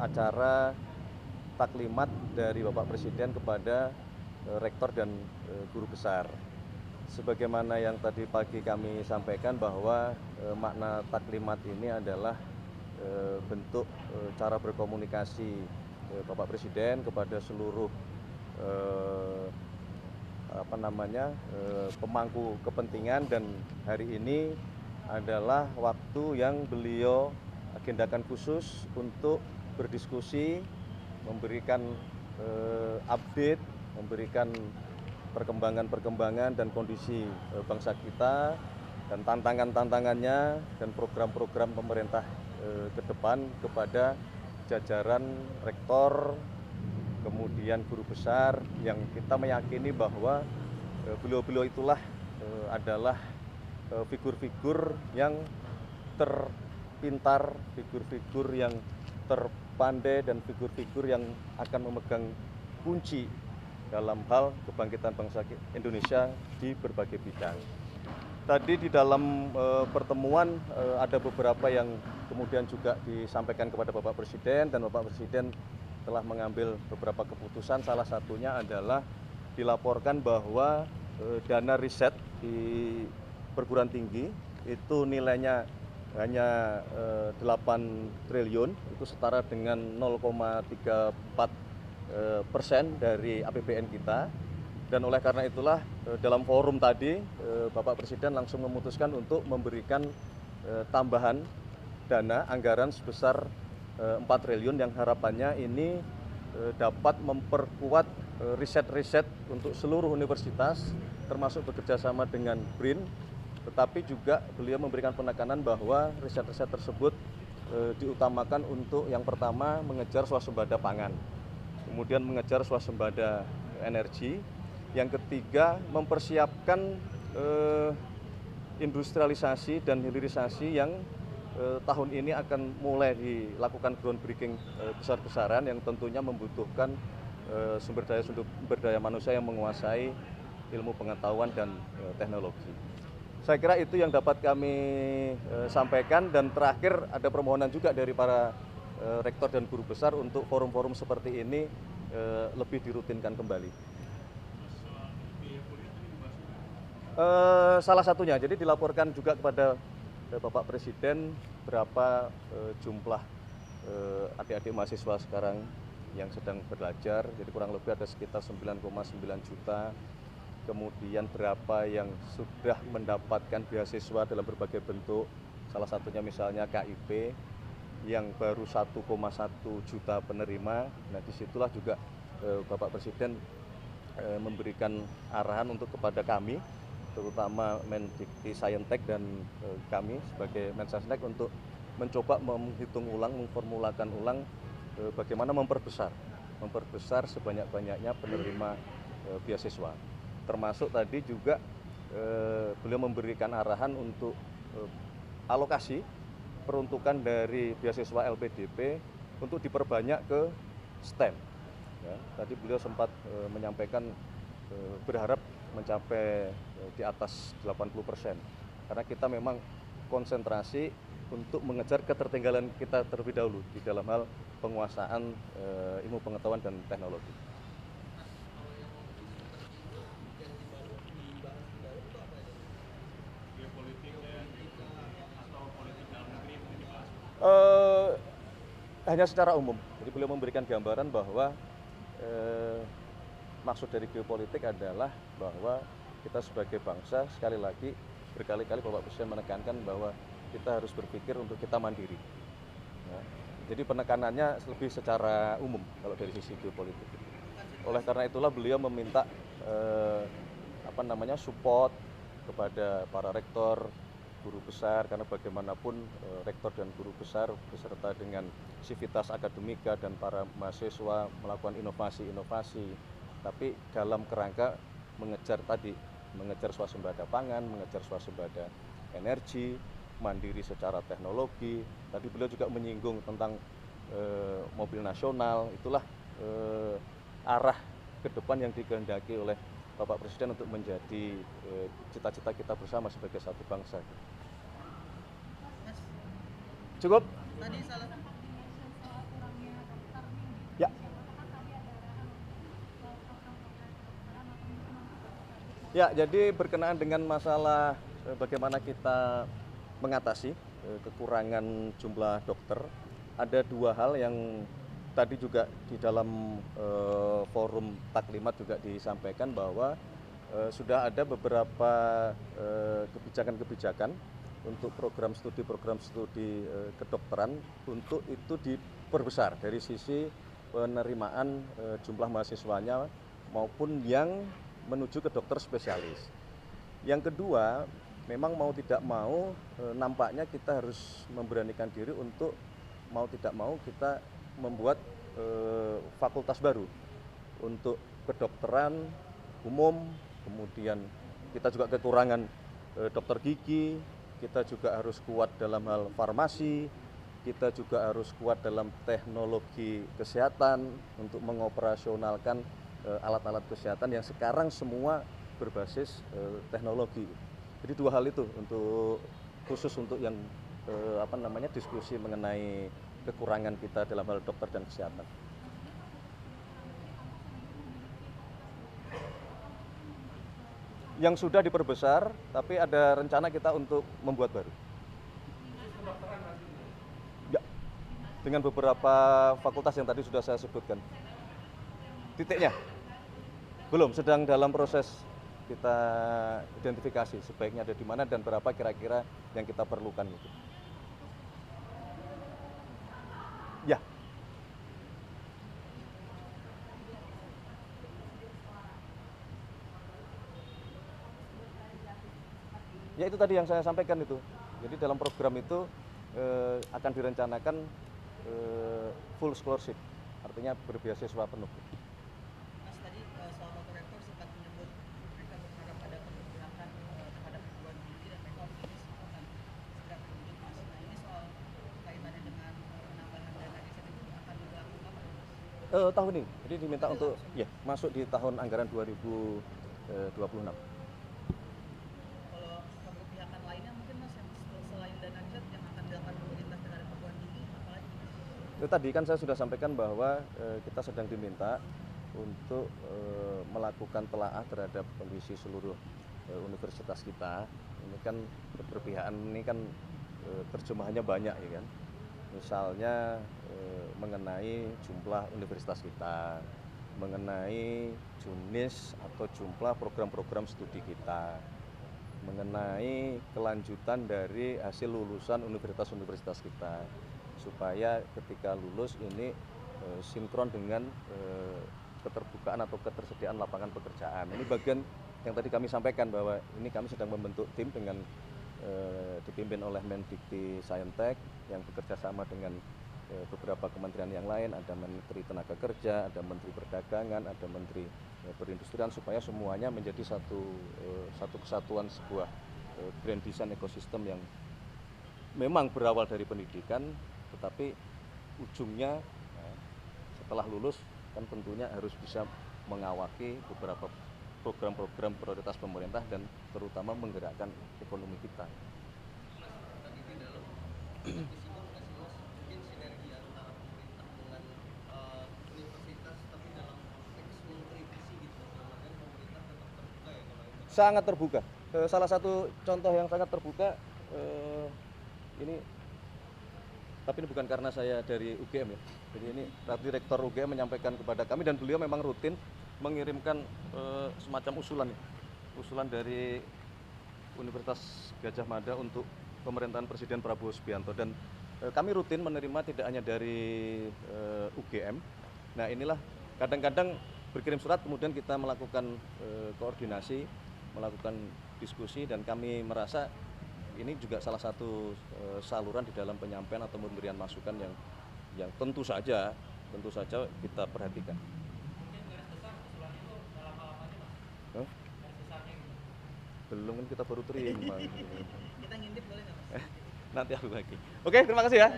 acara taklimat dari Bapak Presiden kepada rektor dan guru besar. Sebagaimana yang tadi pagi kami sampaikan bahwa makna taklimat ini adalah bentuk cara berkomunikasi Bapak Presiden kepada seluruh pemangku kepentingan, dan hari ini adalah waktu yang beliau agendakan khusus untuk berdiskusi, memberikan update, memberikan perkembangan dan kondisi bangsa kita dan tantangan-tantangannya dan program-program pemerintah ke depan kepada jajaran rektor, kemudian guru besar, yang kita meyakini bahwa beliau-beliau itulah adalah figur-figur yang terpintar, figur-figur yang terpandai, dan figur-figur yang akan memegang kunci dalam hal kebangkitan bangsa Indonesia di berbagai bidang. Tadi di dalam pertemuan ada beberapa yang kemudian juga disampaikan kepada Bapak Presiden, dan Bapak Presiden telah mengambil beberapa keputusan. Salah satunya adalah dilaporkan bahwa dana riset di perguruan tinggi itu nilainya hanya 8 triliun, itu setara dengan 0,34% dari APBN kita. Dan oleh karena itulah dalam forum tadi Bapak Presiden langsung memutuskan untuk memberikan tambahan dana anggaran sebesar 4 triliun yang harapannya ini dapat memperkuat riset-riset untuk seluruh universitas, termasuk bekerjasama dengan BRIN. Tetapi juga beliau memberikan penekanan bahwa riset-riset tersebut diutamakan untuk yang pertama mengejar swasembada pangan, kemudian mengejar swasembada energi, yang ketiga mempersiapkan industrialisasi dan hilirisasi yang tahun ini akan mulai dilakukan groundbreaking besar-besaran, yang tentunya membutuhkan sumber daya manusia yang menguasai ilmu pengetahuan dan teknologi. Saya kira itu yang dapat kami sampaikan, dan terakhir ada permohonan juga dari para rektor dan guru besar untuk forum-forum seperti ini lebih dirutinkan kembali. Salah satunya, jadi dilaporkan juga kepada Bapak Presiden berapa jumlah adik-adik mahasiswa sekarang yang sedang belajar, jadi kurang lebih ada sekitar 9,9 juta. Kemudian berapa yang sudah mendapatkan beasiswa dalam berbagai bentuk, salah satunya misalnya KIP yang baru 1,1 juta penerima. Nah, disitulah juga Bapak Presiden memberikan arahan untuk kepada kami, terutama Mendikti Saintek dan kami sebagai Mensesnek, untuk mencoba menghitung ulang, memformulakan ulang bagaimana memperbesar sebanyak-banyaknya penerima beasiswa. Termasuk tadi juga beliau memberikan arahan untuk alokasi peruntukan dari beasiswa LPDP untuk diperbanyak ke STEM. Ya, tadi beliau sempat menyampaikan berharap mencapai di atas 80%, karena kita memang konsentrasi untuk mengejar ketertinggalan kita terlebih dahulu di dalam hal penguasaan ilmu pengetahuan dan teknologi. Hanya secara umum, jadi beliau memberikan gambaran bahwa maksud dari geopolitik adalah bahwa kita sebagai bangsa, sekali lagi berkali-kali Bapak Presiden menekankan bahwa kita harus berpikir untuk kita mandiri. Ya, jadi penekanannya lebih secara umum kalau dari sisi geopolitik. Oleh karena itulah beliau meminta support kepada para rektor, guru besar, karena bagaimanapun rektor dan guru besar beserta dengan sivitas akademika dan para mahasiswa melakukan inovasi-inovasi, tapi dalam kerangka mengejar swasembada pangan, mengejar swasembada energi, mandiri secara teknologi. Tadi beliau juga menyinggung tentang mobil nasional. Itulah arah ke depan yang dikehendaki oleh Bapak Presiden untuk menjadi cita-cita kita bersama sebagai satu bangsa. Cukup? Tadi salah Ya, jadi berkenaan dengan masalah bagaimana kita mengatasi kekurangan jumlah dokter, ada dua hal yang tadi juga di dalam forum Taklimat juga disampaikan bahwa sudah ada beberapa kebijakan-kebijakan untuk program studi kedokteran untuk itu diperbesar dari sisi penerimaan jumlah mahasiswanya maupun yang menuju ke dokter spesialis. Yang kedua, memang mau tidak mau nampaknya kita harus memberanikan diri untuk mau tidak mau kita membuat fakultas baru untuk kedokteran umum, kemudian kita juga kekurangan dokter gigi, kita juga harus kuat dalam hal farmasi, kita juga harus kuat dalam teknologi kesehatan untuk mengoperasionalkan alat-alat kesehatan yang sekarang semua berbasis teknologi. Jadi dua hal itu untuk khusus untuk yang diskusi mengenai kekurangan kita dalam hal dokter dan kesehatan. Yang sudah diperbesar, tapi ada rencana kita untuk membuat baru. Ya, dengan beberapa fakultas yang tadi sudah saya sebutkan. Titiknya belum, sedang dalam proses kita identifikasi sebaiknya ada di mana dan berapa kira-kira yang kita perlukan itu. Ya. Ya itu tadi yang saya sampaikan itu. Jadi dalam program itu akan direncanakan full scholarship, artinya berbeasiswa penuh. Mas tadi soal waktu rektor sempat menyebut mereka berharap ada pergerakan terhadap perguruan tinggi dan mereka optimis akan segera terwujud mas. Nah ini soal kaitannya dengan penambahan dana desa itu akan dilakukan apa mas? Tahun ini, jadi diminta untuk ya masuk di tahun anggaran 2026. Kalau keberpihakan lainnya mungkin mas yang selain dana desa yang akan dilakukan pemerintah terhadap perguruan tinggi apalagi? Itu tadi kan saya sudah sampaikan bahwa kita sedang diminta untuk melakukan telaah terhadap kondisi seluruh universitas kita. Ini kan keberpihakan ini kan terjemahannya banyak ya kan. Misalnya mengenai jumlah universitas kita, mengenai jenis atau jumlah program-program studi kita, mengenai kelanjutan dari hasil lulusan universitas-universitas kita, supaya ketika lulus ini sinkron dengan keterbukaan atau ketersediaan lapangan pekerjaan. Ini bagian yang tadi kami sampaikan bahwa ini kami sedang membentuk tim dengan dipimpin oleh Mendikti Saintek yang bekerja sama dengan beberapa kementerian yang lain, ada Menteri Tenaga Kerja, ada Menteri Perdagangan, ada Menteri Perindustrian, supaya semuanya menjadi satu kesatuan sebuah grand design ekosistem yang memang berawal dari pendidikan, tetapi ujungnya setelah lulus kan tentunya harus bisa mengawaki beberapa program-program prioritas pemerintah dan terutama menggerakkan ekonomi kita. Sangat terbuka. Salah satu contoh yang sangat terbuka ini, tapi ini bukan karena saya dari UGM ya. Jadi ini Direktur UGM menyampaikan kepada kami dan beliau memang rutin mengirimkan semacam usulan dari Universitas Gadjah Mada untuk pemerintahan Presiden Prabowo Subianto, dan kami rutin menerima tidak hanya dari UGM. Nah inilah kadang-kadang berkirim surat kemudian kita melakukan koordinasi, melakukan diskusi, dan kami merasa ini juga salah satu saluran di dalam penyampaian atau pemberian masukan yang tentu saja kita perhatikan. Belum kan kita baru terima. Kita ngintip boleh nggak mas? Nanti aku lagi. Oke, terima kasih ya.